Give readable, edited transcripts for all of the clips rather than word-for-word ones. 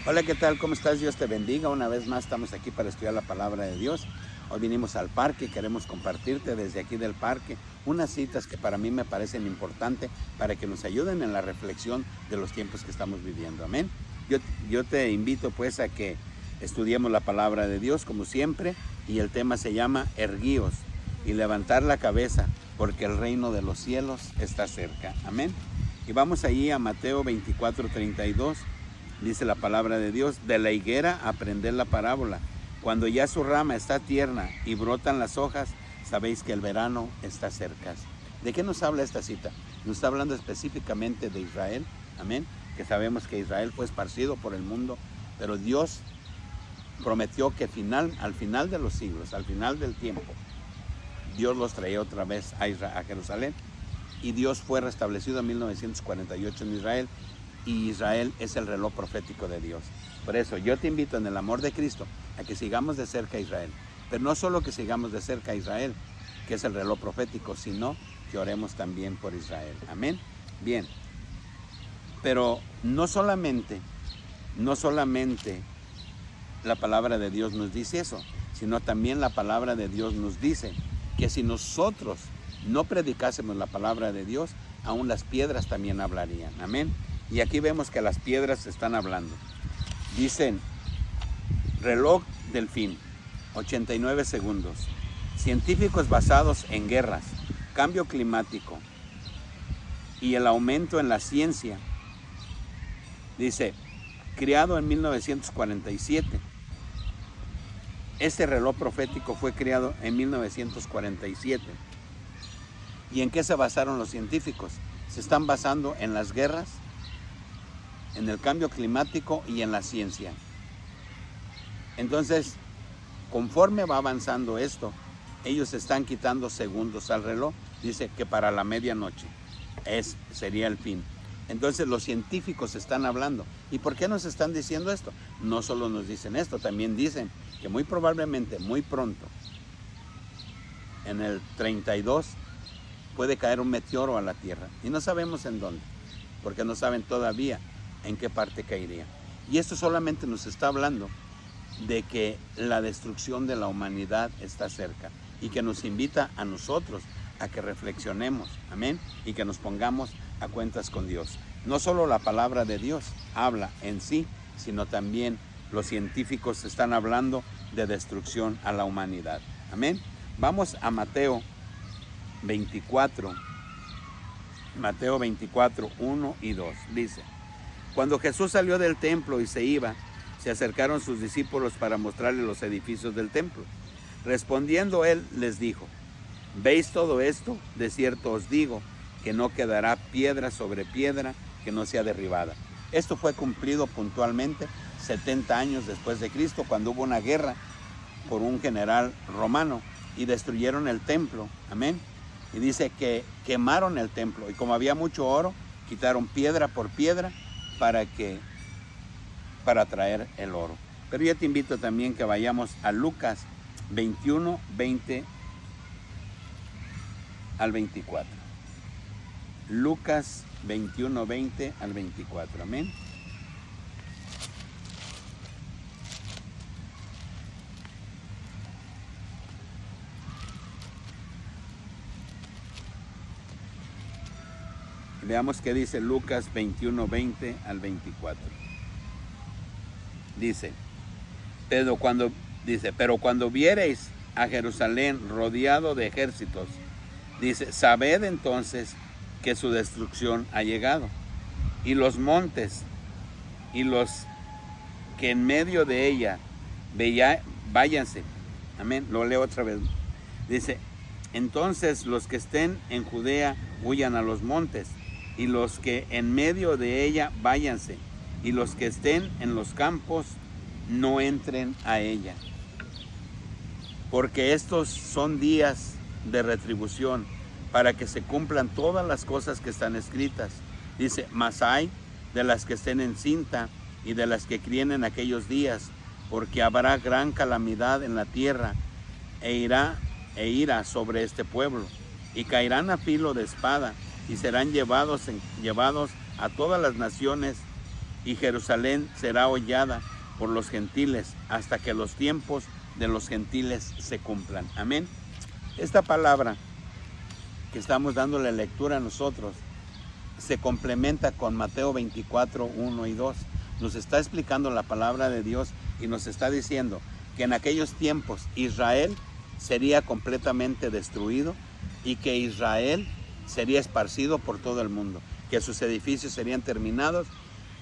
Hola, ¿qué tal? ¿Cómo estás? Dios te bendiga. Una vez más estamos aquí para estudiar la palabra de Dios. Hoy vinimos al parque, queremos compartirte desde aquí del parque unas citas que para mí me parecen importantes para que nos ayuden en la reflexión de los tiempos que estamos viviendo. Amén. Yo te invito pues a que estudiemos la palabra de Dios como siempre, y el tema se llama erguíos y levantar la cabeza porque el reino de los cielos está cerca. Amén. Y vamos allí a Mateo 24:32. Dice la palabra de Dios: de la higuera aprended la parábola. Cuando ya su rama está tierna y brotan las hojas, sabéis que el verano está cerca. ¿De qué nos habla esta cita? Nos está hablando específicamente de Israel. Amén. Que sabemos que Israel fue esparcido por el mundo, pero Dios prometió que al final de los siglos, al final del tiempo, Dios los traía otra vez a Jerusalén. Y Dios fue restablecido en 1948 en Israel. Y Israel es el reloj profético de Dios. Por eso yo te invito en el amor de Cristo a que sigamos de cerca a Israel. Pero no solo que sigamos de cerca a Israel, que es el reloj profético, sino que oremos también por Israel. Amén. Bien. Pero no solamente la palabra de Dios nos dice eso, sino también la palabra de Dios nos dice que si nosotros no predicásemos la palabra de Dios, aún las piedras también hablarían. Amén. Y aquí vemos que las piedras están hablando. Dicen, reloj del fin, 89 segundos. Científicos basados en guerras, cambio climático y el aumento en la ciencia. Dice, creado en 1947. Este reloj profético fue creado en 1947. ¿Y en qué se basaron los científicos? Se están basando en las guerras, en el cambio climático y en la ciencia. Entonces, conforme va avanzando esto, ellos están quitando segundos al reloj. Dice que para la medianoche sería el fin. Entonces los científicos están hablando. ¿Y por qué nos están diciendo esto? No solo nos dicen esto, también dicen que muy probablemente, muy pronto, en el 32, puede caer un meteoro a la Tierra. Y no sabemos en dónde, porque no saben todavía en qué parte caería. Y esto solamente nos está hablando de que la destrucción de la humanidad está cerca y que nos invita a nosotros a que reflexionemos, amén, y que nos pongamos a cuentas con Dios. No solo la palabra de Dios habla en sí, sino también los científicos están hablando de destrucción a la humanidad. Amén. Vamos a Mateo 24, 1 y 2. Dice, cuando Jesús salió del templo y se iba, se acercaron sus discípulos para mostrarle los edificios del templo. Respondiendo él, les dijo, ¿veis todo esto? De cierto os digo que no quedará piedra sobre piedra que no sea derribada. Esto fue cumplido puntualmente 70 años después de Cristo, cuando hubo una guerra por un general romano y destruyeron el templo. Amén. Y dice que quemaron el templo, y como había mucho oro, quitaron piedra por piedra para traer el oro. Pero yo te invito también que vayamos a Lucas 21, 20 al 24. Lucas 21, 20 al 24. Amén. Veamos qué dice Lucas 21, 20 al 24. Dice, pero cuando viereis a Jerusalén rodeado de ejércitos, dice, sabed entonces que su destrucción ha llegado. Y los montes y los que en medio de ella váyanse. Amén. Lo leo otra vez. Dice, entonces los que estén en Judea huyan a los montes, y los que en medio de ella váyanse, y los que estén en los campos no entren a ella. Porque estos son días de retribución, para que se cumplan todas las cosas que están escritas. Dice, mas hay de las que estén encinta y de las que críen en aquellos días, porque habrá gran calamidad en la tierra e ira sobre este pueblo, y caerán a filo de espada, y serán llevados a todas las naciones, y Jerusalén será hollada por los gentiles hasta que los tiempos de los gentiles se cumplan. Amén. Esta palabra que estamos dándole lectura a nosotros se complementa con Mateo 24, 1 y 2. Nos está explicando la palabra de Dios y nos está diciendo que en aquellos tiempos Israel sería completamente destruido y que Israel sería esparcido por todo el mundo, que sus edificios serían terminados,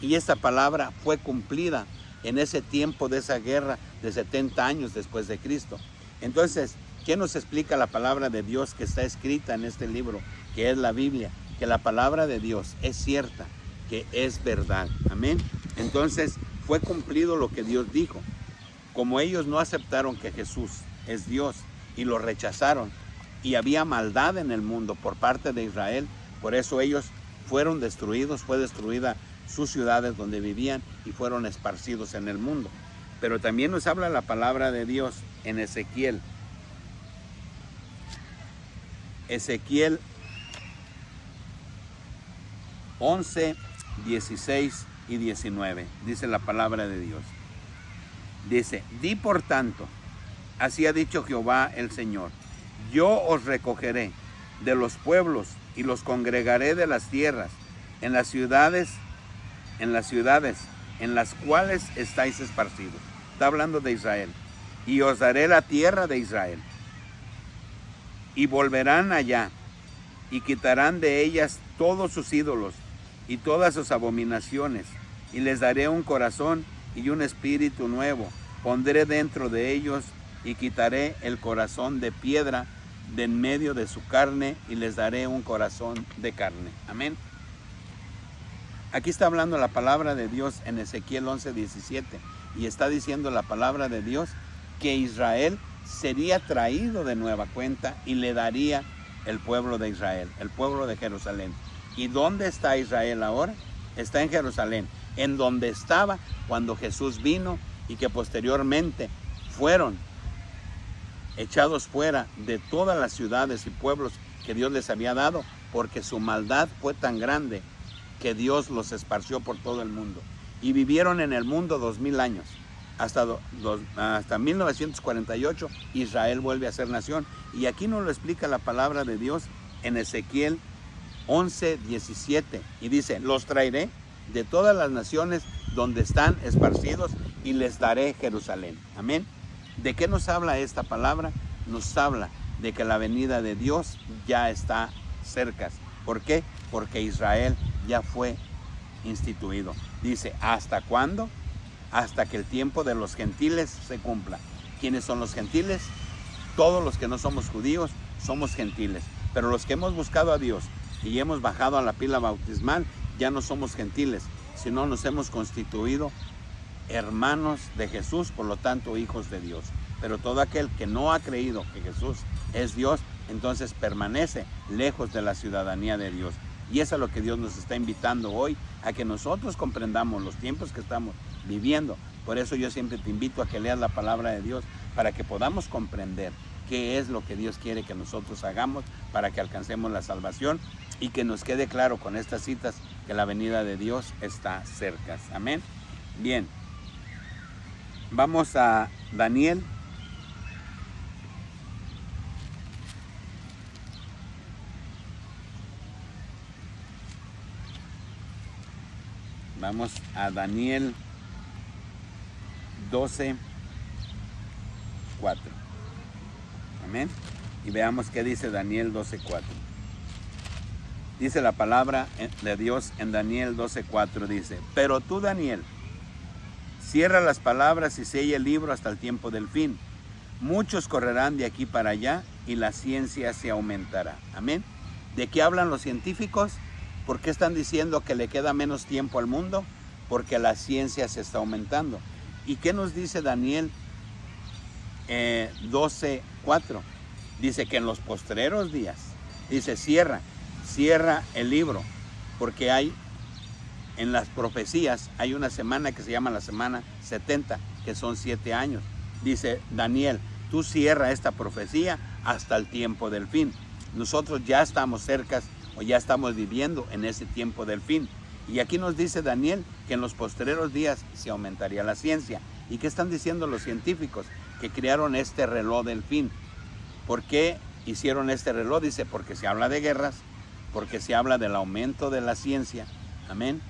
y esta palabra fue cumplida en ese tiempo de esa guerra de 70 años después de Cristo. Entonces, ¿qué nos explica la palabra de Dios que está escrita en este libro, que es la Biblia? Que la palabra de Dios es cierta, que es verdad. Amén. Entonces, fue cumplido lo que Dios dijo. Como ellos no aceptaron que Jesús es Dios y lo rechazaron, y había maldad en el mundo por parte de Israel, por eso ellos fueron destruidos, fue destruida sus ciudades donde vivían y fueron esparcidos en el mundo. Pero también nos habla la palabra de Dios en Ezequiel 11, 16 y 19. Dice la palabra de Dios. Dice: di por tanto, así ha dicho Jehová el Señor, yo os recogeré de los pueblos y los congregaré de las tierras, en las ciudades en las cuales estáis esparcidos. Está hablando de Israel. Y os daré la tierra de Israel. Y volverán allá, y quitarán de ellas todos sus ídolos y todas sus abominaciones, y les daré un corazón y un espíritu nuevo. Pondré dentro de ellos, y quitaré el corazón de piedra de en medio de su carne, y les daré un corazón de carne. Amén. Aquí está hablando la palabra de Dios en Ezequiel 11, 17, y está diciendo la palabra de Dios que Israel sería traído de nueva cuenta y le daría el pueblo de Israel, el pueblo de Jerusalén. ¿Y dónde está Israel ahora? Está en Jerusalén, en donde estaba cuando Jesús vino, y que posteriormente fueron echados fuera de todas las ciudades y pueblos que Dios les había dado, porque su maldad fue tan grande que Dios los esparció por todo el mundo. Y vivieron en el mundo 2000 años. Hasta 1948 Israel vuelve a ser nación. Y aquí nos lo explica la palabra de Dios en Ezequiel 11, 17. Y dice: los traeré de todas las naciones donde están esparcidos y les daré Jerusalén. Amén. ¿De qué nos habla esta palabra? Nos habla de que la venida de Dios ya está cerca. ¿Por qué? Porque Israel ya fue instituido. Dice: ¿hasta cuándo? Hasta que el tiempo de los gentiles se cumpla. ¿Quiénes son los gentiles? Todos los que no somos judíos somos gentiles. Pero los que hemos buscado a Dios y hemos bajado a la pila bautismal, ya no somos gentiles, sino nos hemos constituido hermanos de Jesús, por lo tanto hijos de Dios. Pero todo aquel que no ha creído que Jesús es Dios, entonces permanece lejos de la ciudadanía de Dios. Y eso es lo que Dios nos está invitando hoy, a que nosotros comprendamos los tiempos que estamos viviendo. Por eso yo siempre te invito a que leas la palabra de Dios, para que podamos comprender qué es lo que Dios quiere que nosotros hagamos para que alcancemos la salvación, y que nos quede claro con estas citas que la venida de Dios está cerca. Amén. Bien, vamos a Daniel. Vamos a Daniel 12, 4. Amén. Y veamos qué dice Daniel 12, 4. Dice la palabra de Dios en Daniel 12, 4. Dice: pero tú, Daniel, cierra las palabras y sella el libro hasta el tiempo del fin. Muchos correrán de aquí para allá y la ciencia se aumentará. Amén. ¿De qué hablan los científicos? ¿Por qué están diciendo que le queda menos tiempo al mundo? Porque la ciencia se está aumentando. ¿Y qué nos dice Daniel 12, 4? Dice que en los postreros días, dice: cierra el libro, porque hay en las profecías, hay una semana que se llama la semana 70, que son 7 años. Dice Daniel: tú cierra esta profecía hasta el tiempo del fin. Nosotros ya estamos cerca, o ya estamos viviendo en ese tiempo del fin. Y aquí nos dice Daniel que en los postreros días se aumentaría la ciencia. ¿Y qué están diciendo los científicos? Que crearon este reloj del fin. ¿Por qué hicieron este reloj? Dice, porque se habla de guerras, porque se habla del aumento de la ciencia, amén,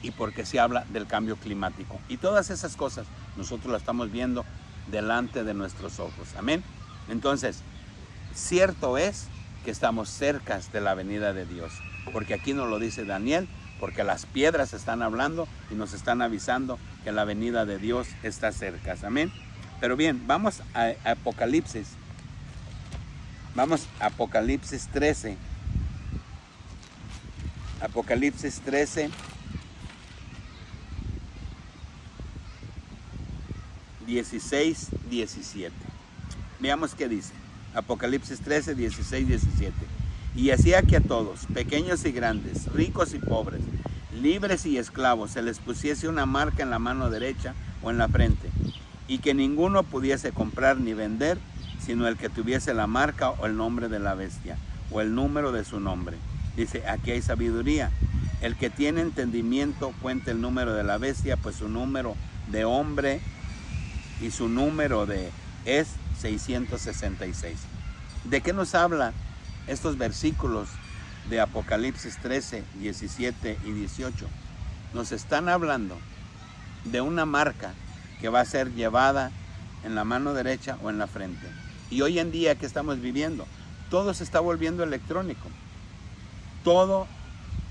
y porque se habla del cambio climático. Y todas esas cosas nosotros las estamos viendo delante de nuestros ojos, amén. Entonces, cierto es que estamos cerca de la venida de Dios, porque aquí nos lo dice Daniel, porque las piedras están hablando y nos están avisando que la venida de Dios está cerca, amén. Pero bien, vamos a Apocalipsis. Vamos a Apocalipsis 13. Apocalipsis 13. 16, 17. Veamos qué dice. Apocalipsis 13, 16, 17. Y hacía que a todos, pequeños y grandes, ricos y pobres, libres y esclavos, se les pusiese una marca en la mano derecha o en la frente, y que ninguno pudiese comprar ni vender, sino el que tuviese la marca o el nombre de la bestia, o el número de su nombre. Dice, aquí hay sabiduría. El que tiene entendimiento cuente el número de la bestia, pues su número de hombre y su número es 666. ¿De qué nos habla estos versículos de Apocalipsis 13, 17 y 18? Nos están hablando de una marca que va a ser llevada en la mano derecha o en la frente. Y hoy en día, ¿qué estamos viviendo? Todo se está volviendo electrónico. Todo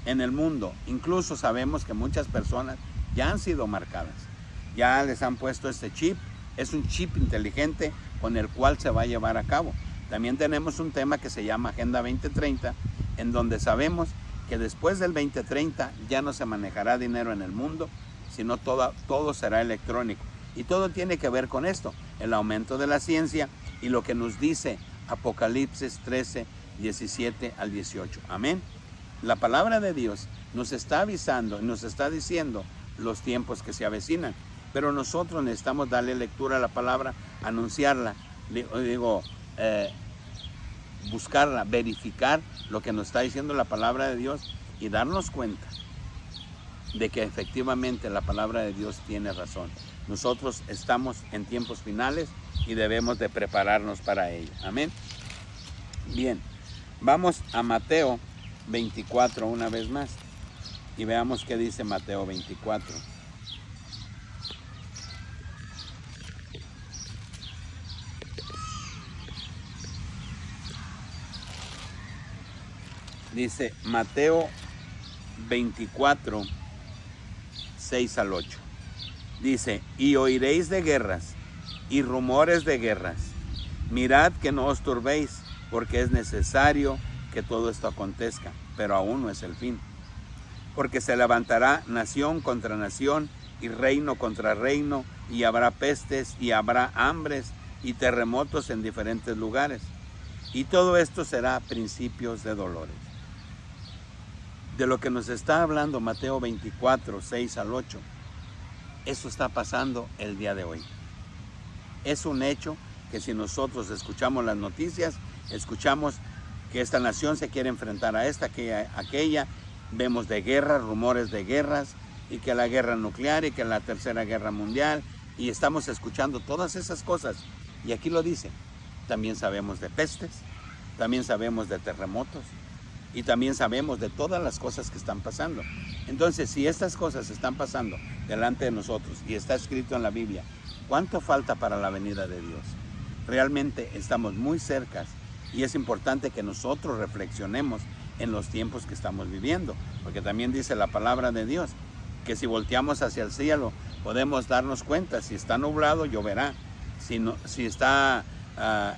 en el mundo. Incluso sabemos que muchas personas ya han sido marcadas. Ya les han puesto este chip. Es un chip inteligente con el cual se va a llevar a cabo. También tenemos un tema que se llama Agenda 2030, en donde sabemos que después del 2030 ya no se manejará dinero en el mundo, sino todo será electrónico. Y todo tiene que ver con esto, el aumento de la ciencia y lo que nos dice Apocalipsis 13, 17 al 18. Amén. La palabra de Dios nos está avisando, nos está diciendo los tiempos que se avecinan. Pero nosotros necesitamos darle lectura a la palabra, anunciarla, buscarla, verificar lo que nos está diciendo la palabra de Dios y darnos cuenta de que efectivamente la palabra de Dios tiene razón. Nosotros estamos en tiempos finales y debemos de prepararnos para ello. Amén. Bien, vamos a Mateo 24 una vez más y veamos qué dice Mateo 24. Dice Mateo 24, 6 al 8. Dice, y oiréis de guerras y rumores de guerras. Mirad que no os turbéis, porque es necesario que todo esto acontezca, pero aún no es el fin. Porque se levantará nación contra nación y reino contra reino, y habrá pestes y habrá hambres y terremotos en diferentes lugares. Y todo esto será principios de dolores. De lo que nos está hablando Mateo 24, 6 al 8, eso está pasando el día de hoy. Es un hecho que si nosotros escuchamos las noticias, escuchamos que esta nación se quiere enfrentar a esta, aquella, vemos de guerras, rumores de guerras, y que la guerra nuclear, y que la tercera guerra mundial, y estamos escuchando todas esas cosas. Y aquí lo dice, también sabemos de pestes, también sabemos de terremotos, y también sabemos de todas las cosas que están pasando. Entonces, si estas cosas están pasando delante de nosotros y está escrito en la Biblia, ¿cuánto falta para la venida de Dios? Realmente estamos muy cerca y es importante que nosotros reflexionemos en los tiempos que estamos viviendo, porque también dice la palabra de Dios que si volteamos hacia el cielo podemos darnos cuenta, si está nublado lloverá, si está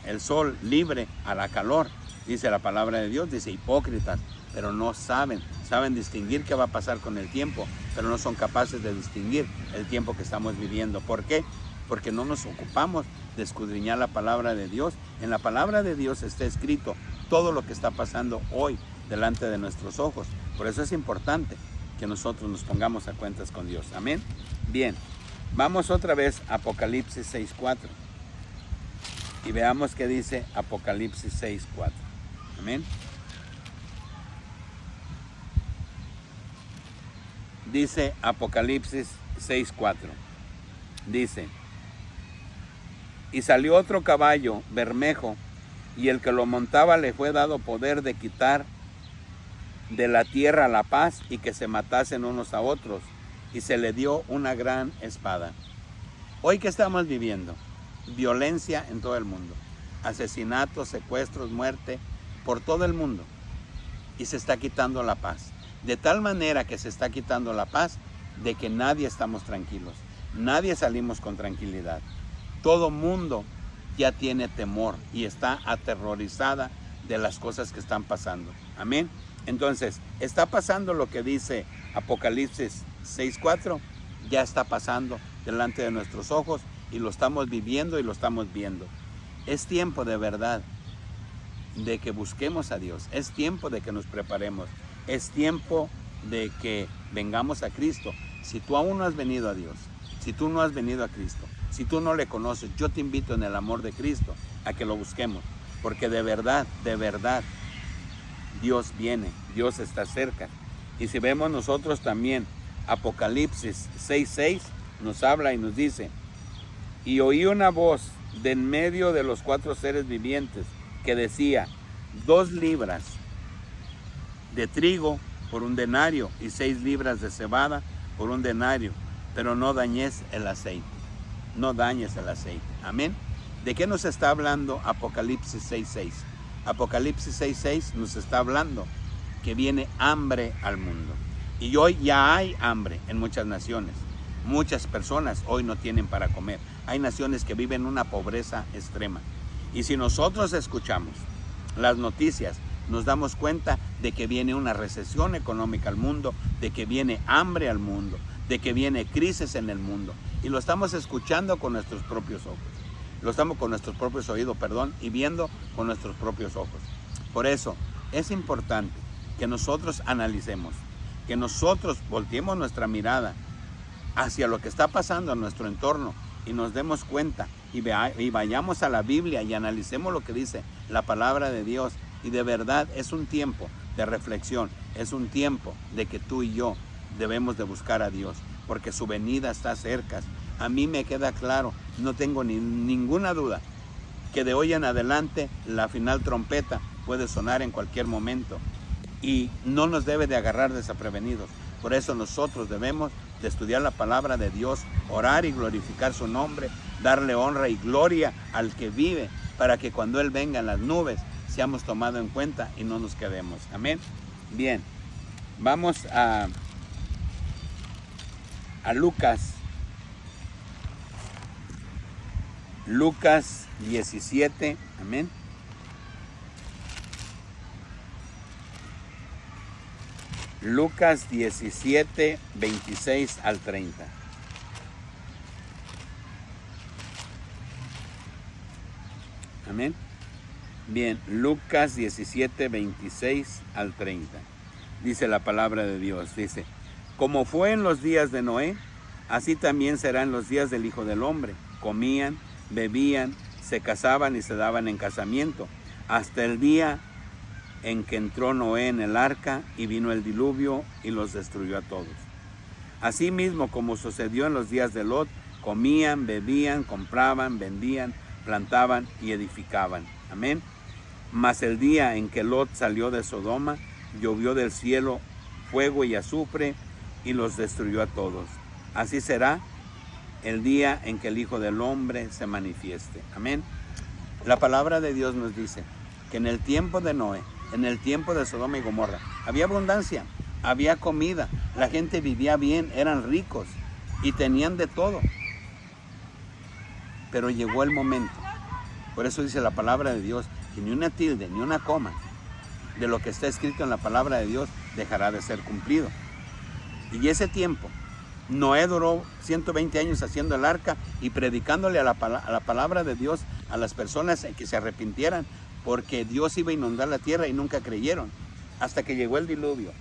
el sol libre a la calor. Dice la palabra de Dios, dice hipócritas, pero no saben distinguir qué va a pasar con el tiempo, pero no son capaces de distinguir el tiempo que estamos viviendo. ¿Por qué? Porque no nos ocupamos de escudriñar la palabra de Dios. En la palabra de Dios está escrito todo lo que está pasando hoy delante de nuestros ojos. Por eso es importante que nosotros nos pongamos a cuentas con Dios. Amén. Bien, vamos otra vez a Apocalipsis 6:4 y veamos qué dice Apocalipsis 6:4. Amén. Dice Apocalipsis 6:4. Dice: y salió otro caballo bermejo, y el que lo montaba le fue dado poder de quitar de la tierra la paz y que se matasen unos a otros, y se le dio una gran espada. Hoy que estamos viviendo violencia en todo el mundo, asesinatos, secuestros, muerte por todo el mundo, y se está quitando la paz. De tal manera que se está quitando la paz de que nadie estamos tranquilos, nadie salimos con tranquilidad. Todo mundo ya tiene temor y está aterrorizada de las cosas que están pasando. Amén. Entonces, está pasando lo que dice Apocalipsis 6:4, ya está pasando delante de nuestros ojos y lo estamos viviendo y lo estamos viendo. Es tiempo de verdad de que busquemos a Dios, es tiempo de que nos preparemos, es tiempo de que vengamos a Cristo. Si tú aún no has venido a Dios, si tú no has venido a Cristo, si tú no le conoces, yo te invito en el amor de Cristo a que lo busquemos, porque de verdad, Dios viene, Dios está cerca. Y si vemos nosotros también, Apocalipsis 6:6 nos habla y nos dice: y oí una voz de en medio de los 4 seres vivientes que decía: 2 libras de trigo por 1 denario y 6 libras de cebada por 1 denario, pero no dañes el aceite. No dañes el aceite. Amén. ¿De qué nos está hablando Apocalipsis 6:6? Apocalipsis 6:6 nos está hablando que viene hambre al mundo. Y hoy ya hay hambre en muchas naciones. Muchas personas hoy no tienen para comer. Hay naciones que viven una pobreza extrema. Y si nosotros escuchamos las noticias, nos damos cuenta de que viene una recesión económica al mundo, de que viene hambre al mundo, de que viene crisis en el mundo. Y lo estamos escuchando con nuestros propios ojos. Lo estamos con nuestros propios oídos, y viendo con nuestros propios ojos. Por eso es importante que nosotros analicemos, que nosotros volteemos nuestra mirada hacia lo que está pasando en nuestro entorno y nos demos cuenta y vayamos a la Biblia y analicemos lo que dice la palabra de Dios. Y de verdad es un tiempo de reflexión, es un tiempo de que tú y yo debemos de buscar a Dios, porque su venida está cerca. A mí me queda claro, no tengo ninguna duda, que de hoy en adelante la final trompeta puede sonar en cualquier momento y no nos debe de agarrar desprevenidos. Por eso nosotros debemos de estudiar la palabra de Dios, orar y glorificar su nombre, darle honra y gloria al que vive, para que cuando Él venga en las nubes seamos tomados en cuenta y no nos quedemos. Amén. Bien, vamos a Lucas 17, amén. Lucas 17, 26 al 30. Amén. Bien, Lucas 17, 26 al 30. Dice la palabra de Dios, dice: como fue en los días de Noé, así también será en los días del Hijo del Hombre. Comían, bebían, se casaban y se daban en casamiento, hasta el día en que entró Noé en el arca y vino el diluvio y los destruyó a todos. Asimismo, como sucedió en los días de Lot, comían, bebían, compraban, vendían, plantaban y edificaban. Amén. Mas el día en que Lot salió de Sodoma, llovió del cielo fuego y azufre y los destruyó a todos. Así será el día en que el Hijo del Hombre se manifieste. Amén. La palabra de Dios nos dice que en el tiempo de Noé, en el tiempo de Sodoma y Gomorra, había abundancia, había comida, la gente vivía bien, eran ricos y tenían de todo. Pero llegó el momento, por eso dice la palabra de Dios, que ni una tilde, ni una coma de lo que está escrito en la palabra de Dios dejará de ser cumplido. Y ese tiempo, Noé duró 120 años haciendo el arca y predicándole a la palabra de Dios a las personas en que se arrepintieran, porque Dios iba a inundar la tierra y nunca creyeron. Hasta que llegó el diluvio,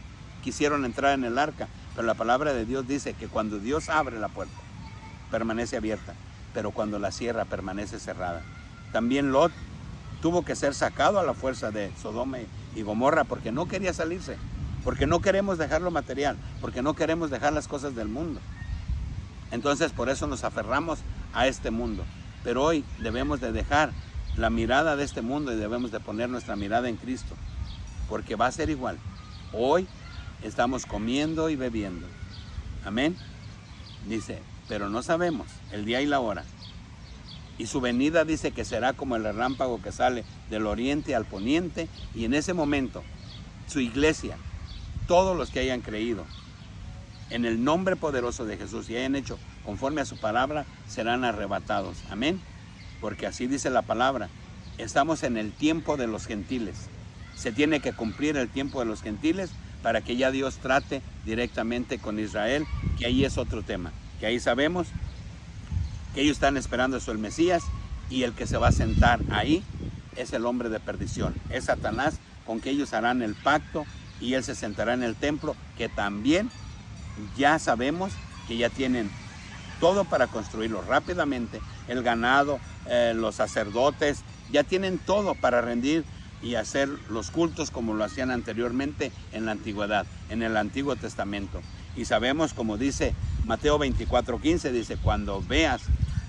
quisieron entrar en el arca, pero la palabra de Dios dice que cuando Dios abre la puerta, permanece abierta, pero cuando la cierra, permanece cerrada. También Lot tuvo que ser sacado a la fuerza de Sodoma y Gomorra porque no quería salirse. porque no queremos dejar lo material, porque no queremos dejar las cosas del mundo. Entonces por eso nos aferramos a este mundo. Pero hoy debemos de dejar la mirada de este mundo y debemos de poner nuestra mirada en Cristo, porque va a ser igual. Hoy estamos comiendo y bebiendo. Amén. Dice, pero no sabemos el día y la hora. Y su venida dice que será como el relámpago que sale del oriente al poniente, y en ese momento su iglesia, todos los que hayan creído en el nombre poderoso de Jesús y hayan hecho conforme a su palabra, serán arrebatados. Amén. Porque así dice la palabra. Estamos en el tiempo de los gentiles. Se tiene que cumplir el tiempo de los gentiles para que ya Dios trate directamente con Israel, que ahí es otro tema. Que ahí sabemos que ellos están esperando eso, el Mesías, y el que se va a sentar ahí es el hombre de perdición. Es Satanás, con que ellos harán el pacto y él se sentará en el templo, que también ya sabemos que ya tienen todo para construirlo rápidamente. El ganado, los sacerdotes, ya tienen todo para rendir y hacer los cultos como lo hacían anteriormente en la antigüedad, en el Antiguo Testamento. Y sabemos, como dice Mateo 24:15, dice, cuando veas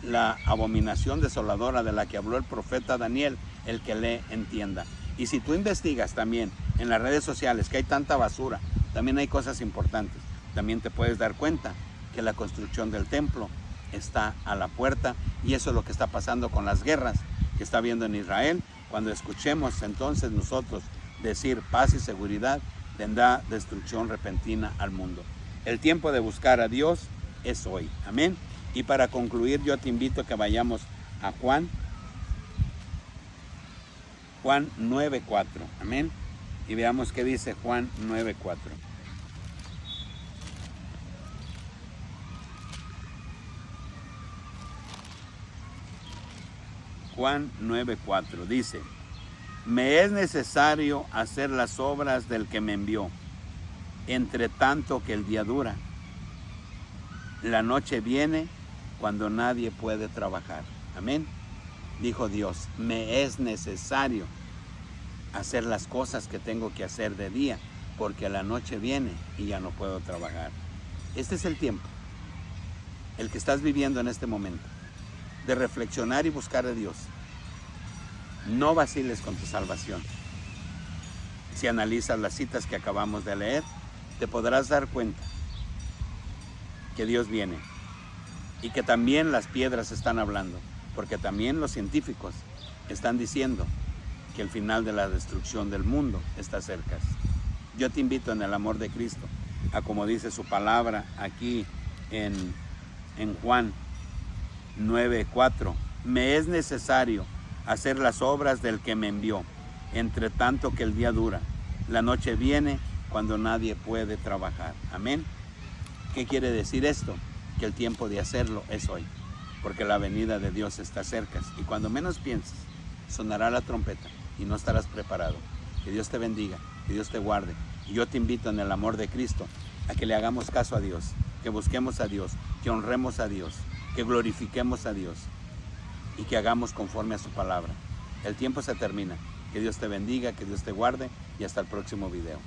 la abominación desoladora de la que habló el profeta Daniel, el que lee entienda. Y si tú investigas también en las redes sociales que hay tanta basura, también hay cosas importantes. También te puedes dar cuenta que la construcción del templo está a la puerta, y eso es lo que está pasando con las guerras que está habiendo en Israel. Cuando escuchemos entonces nosotros decir paz y seguridad, vendrá destrucción repentina al mundo. El tiempo de buscar a Dios es hoy. Amén. Y para concluir, yo te invito a que vayamos a Juan 9:4. Amén. Y veamos qué dice Juan 9:4. Juan 9:4 dice, me es necesario hacer las obras del que me envió, entre tanto que el día dura. La noche viene cuando nadie puede trabajar. Amén. Dijo Dios, me es necesario hacer las cosas que tengo que hacer de día, porque la noche viene y ya no puedo trabajar. Este es el tiempo, el que estás viviendo en este momento, de reflexionar y buscar a Dios. No vaciles con tu salvación. Si analizas las citas que acabamos de leer, te podrás dar cuenta que Dios viene y que también las piedras están hablando, porque también los científicos están diciendo que el final de la destrucción del mundo está cerca. Yo te invito en el amor de Cristo a, como dice su palabra aquí en Juan 9:4, me es necesario hacer las obras del que me envió, entre tanto que el día dura. La noche viene cuando nadie puede trabajar. Amén. ¿Qué quiere decir esto? Que el tiempo de hacerlo es hoy, porque la venida de Dios está cerca, y cuando menos pienses, sonará la trompeta y no estarás preparado. Que Dios te bendiga, que Dios te guarde. Y yo te invito en el amor de Cristo a que le hagamos caso a Dios, que busquemos a Dios, que honremos a Dios, que glorifiquemos a Dios y que hagamos conforme a su palabra. El tiempo se termina. Que Dios te bendiga, que Dios te guarde, y hasta el próximo video.